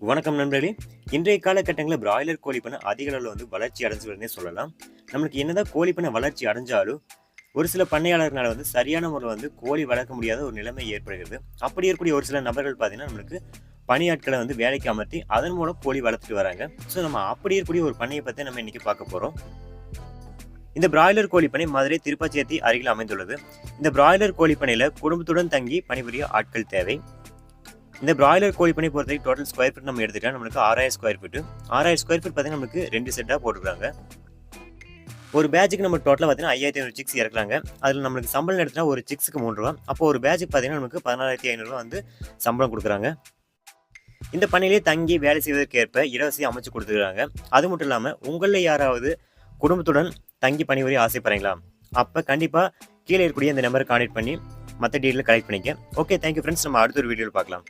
வணக்கம் நண்பர்களே. இன்றைய காலகட்டங்களில் பிராய்லர் கோழி பண்ணை அதிக அளவில் வளர்ச்சி அடைஞ்சு வருதுன்னே சொல்லலாம். நம்மளுக்கு என்னதான் கோழி பண்ணை வளர்ச்சி அடைஞ்சாலும் ஒரு சில பண்ணையாளர்களால் சரியான முறையில் கோழி வளர்க்க முடியாத ஒரு நிலைமை ஏற்படுகிறது. அப்படி இருக்கக்கூடிய ஒரு சில நபர்கள் பார்த்தீங்கன்னா நம்மளுக்கு பணியாட்களை வேலைக்கு அமர்த்தி அதன் மூலம் கோழி வளர்த்துட்டு வராங்க. ஸோ நம்ம அப்படி இருக்கக்கூடிய ஒரு பண்ணையை பற்றி நம்ம இன்னைக்கு பார்க்க போகிறோம். இந்த பிராய்லர் கோழி பண்ணை மதுரை திருப்பாச்சேத்தி அருகில் அமைந்துள்ளது. இந்த பிராய்லர் கோழி பண்ணையில் குடும்பத்துடன் தங்கி பணிபுரிய ஆட்கள் தேவை. இந்த பிராய்லர் கோழி பண்ணி பொறுத்தவரைக்கும் டோட்டல் ஸ்கொயர் ஃபீட் நம்ம எடுத்துட்டா நம்மளுக்கு 6000 ஸ்கொயர் ஃபீட். 6000 ஸ்கொயர் ஃபீட் பார்த்தீங்கன்னா நமக்கு 2 செட்டாக போட்டுருக்காங்க. ஒரு பேட்சுக்கு நம்ம டோட்டலாக பார்த்தீங்கன்னா 5500 சிக்ஸ் இறக்குறாங்க. அதில் நம்மளுக்கு சம்பளம் எடுத்துனா ஒரு சிக்ஸுக்கு 3 ரூபா. அப்போ ஒரு பேட்சுக்கு பார்த்தீங்கன்னா நமக்கு 16500 சம்பளம் கொடுக்குறாங்க. இந்த பண்ணையிலே தங்கி வேலை செய்வதற்கு ஏற்ப இடவசதி அமைச்சு கொடுத்துருக்காங்க. அது மட்டும் இல்லாமல் உங்களில் யாராவது குடும்பத்துடன் தங்கி பணிபுரிய ஆசைப்படுறீங்களா? அப்போ கண்டிப்பாக கீழே இருக்கக்கூடிய இந்த நம்பரை கான்டெக்ட் பண்ணி மற்ற டீட்டெயில் கலெக்ட் பண்ணிக்க. Okay, thank you friends. நம்ம அடுத்த ஒரு வீடியோவில் பார்க்கலாம்.